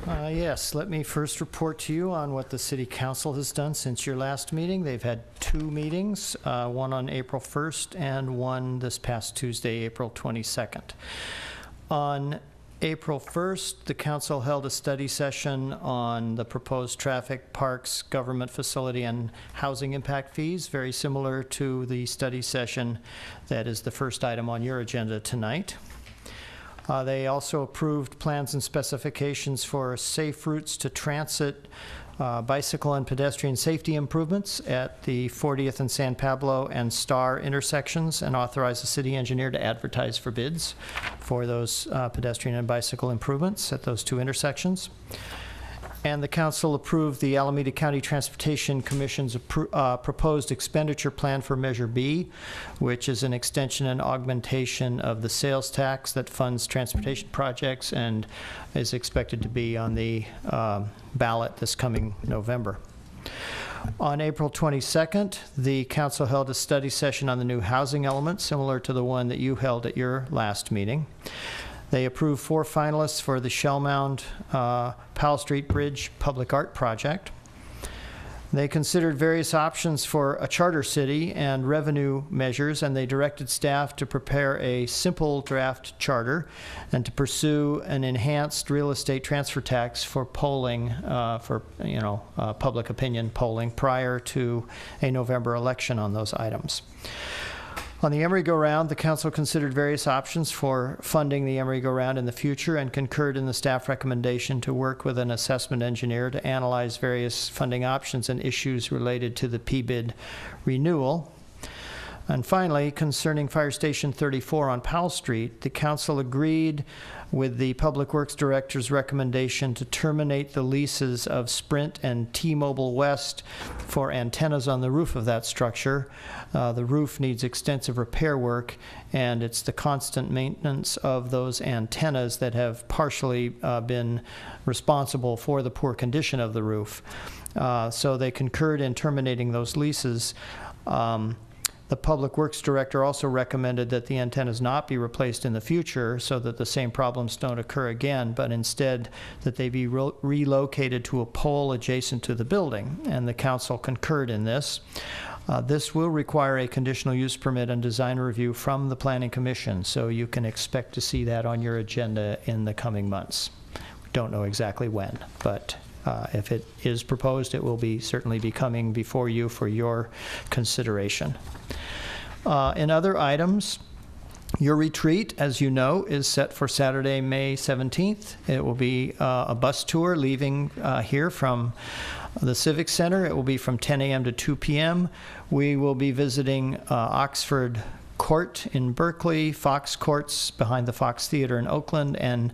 Yes, let me first report to you on what the City Council has done since your last meeting. They've had 2 meetings, one on April 1st and one this past Tuesday, April 22nd. On April 1st, the council held a study session on the proposed traffic, parks, government facility, and housing impact fees, very similar to the study session that is the first item on your agenda tonight. They also approved plans and specifications for safe routes to transit, bicycle and pedestrian safety improvements at the 40th and San Pablo and Star intersections, and authorized the city engineer to advertise for bids for those pedestrian and bicycle improvements at those 2 intersections. And the council approved the Alameda County Transportation Commission's proposed expenditure plan for Measure B, which is an extension and augmentation of the sales tax that funds transportation projects and is expected to be on the ballot this coming November. On April 22nd, the council held a study session on the new housing element, similar to the one that you held at your last meeting. They approved 4 finalists for the Shell Mound Powell Street Bridge Public Art Project. They considered various options for a charter city and revenue measures, and they directed staff to prepare a simple draft charter and to pursue an enhanced real estate transfer tax for polling, public opinion polling prior to a November election on those items. On the Emery-Go-Round, the council considered various options for funding the Emery-Go-Round in the future and concurred in the staff recommendation to work with an assessment engineer to analyze various funding options and issues related to the PBID renewal. And finally, concerning Fire Station 34 on Powell Street, the council agreed with the Public Works Director's recommendation to terminate the leases of Sprint and T-Mobile West for antennas on the roof of that structure. The roof needs extensive repair work, and it's the constant maintenance of those antennas that have partially been responsible for the poor condition of the roof. So they concurred in terminating those leases. The Public Works Director also recommended that the antennas not be replaced in the future so that the same problems don't occur again, but instead that they be relocated to a pole adjacent to the building, and the council concurred in this. This will require a conditional use permit and design review from the Planning Commission, so you can expect to see that on your agenda in the coming months. We don't know exactly when, but if it is proposed, it will certainly be coming before you for your consideration. In other items, your retreat, as you know, is set for Saturday, May 17th. It will be a bus tour leaving here from the Civic Center. It will be from 10 a.m. to 2 p.m. We will be visiting Oxford Court in Berkeley, Fox Courts behind the Fox Theater in Oakland, and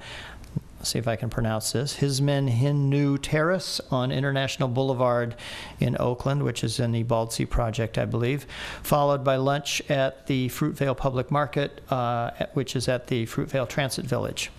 let's see if I can pronounce this, Hismen Hinnu Terrace on International Boulevard in Oakland, which is in the Bald Project, I believe, followed by lunch at the Fruitvale Public Market, which is at the Fruitvale Transit Village.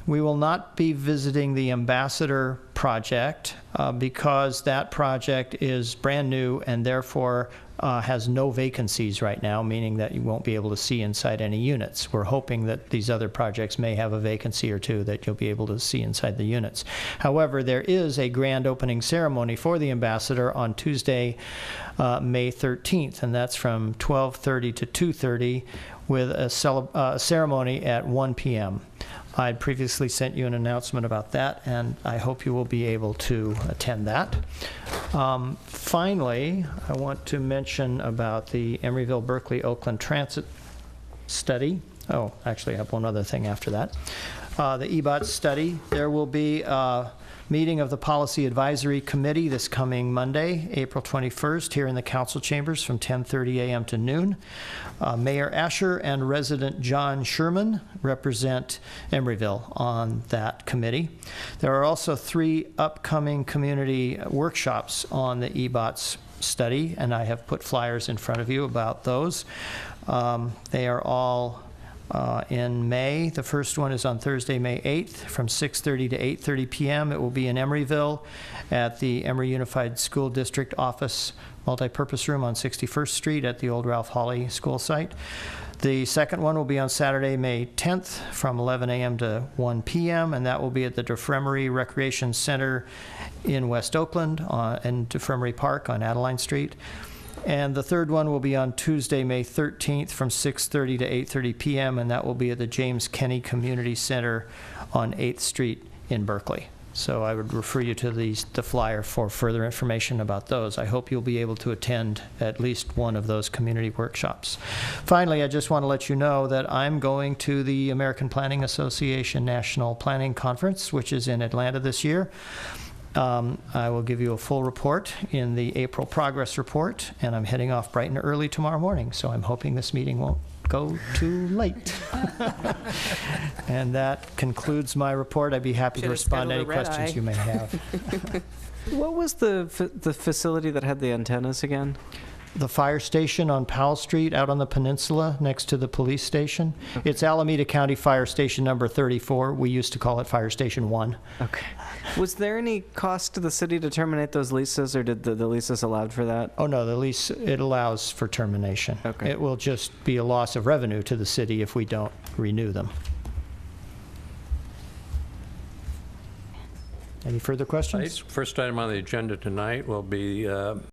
We will not be visiting the Ambassador project because that project is brand new and therefore has no vacancies right now, meaning that you won't be able to see inside any units. We're hoping that these other projects may have a vacancy or two that you'll be able to see inside the units. However, there is a grand opening ceremony for the Ambassador on Tuesday, May 13th, and that's from 12:30 to 2:30 with a ceremony at 1 p.m. I'd previously sent you an announcement about that, and I hope you will be able to attend that. Finally, I want to mention about the Emeryville, Berkeley, Oakland Transit Study. Oh, actually, I have one other thing after that. The EBOT study. There will be a meeting of the Policy Advisory Committee this coming Monday, April 21st, here in the council chambers from 10:30 a.m. to noon. Mayor Asher and resident John Sherman represent Emeryville on that committee. There are also 3 upcoming community workshops on the EBOT's study, and I have put flyers in front of you about those. They are all in May. The first one is on Thursday, May 8th from 6:30 to 8:30 p.m. It will be in Emeryville at the Emory Unified School District Office multipurpose room on 61st Street at the old Ralph Hawley School site. The second one will be on Saturday, May 10th from 11 a.m. to 1 p.m., and that will be at the DeFremery Recreation Center in West Oakland and DeFremery Park on Adeline Street. And the third one will be on Tuesday, May 13th from 6:30 to 8:30 p.m., and that will be at the James Kenney Community Center on 8th Street in Berkeley. So I would refer you to the flyer for further information about those. I hope you'll be able to attend at least one of those community workshops. Finally, I just want to let you know that I'm going to the American Planning Association National Planning Conference, which is in Atlanta this year. I will give you a full report in the April progress report, and I'm heading off bright and early tomorrow morning, so I'm hoping this meeting won't go too late. And that concludes my report. I'd be happy to respond to any questions you may have. What was the facility that had the antennas again? The fire station on Powell Street out on the peninsula next to the police station. Okay. It's Alameda County Fire Station number 34. We used to call it Fire Station 1. Okay. Was there any cost to the city to terminate those leases, or did the leases allowed for that? Oh, no, the lease, it allows for termination. Okay. It will just be a loss of revenue to the city if we don't renew them. Any further questions? First item on the agenda tonight will be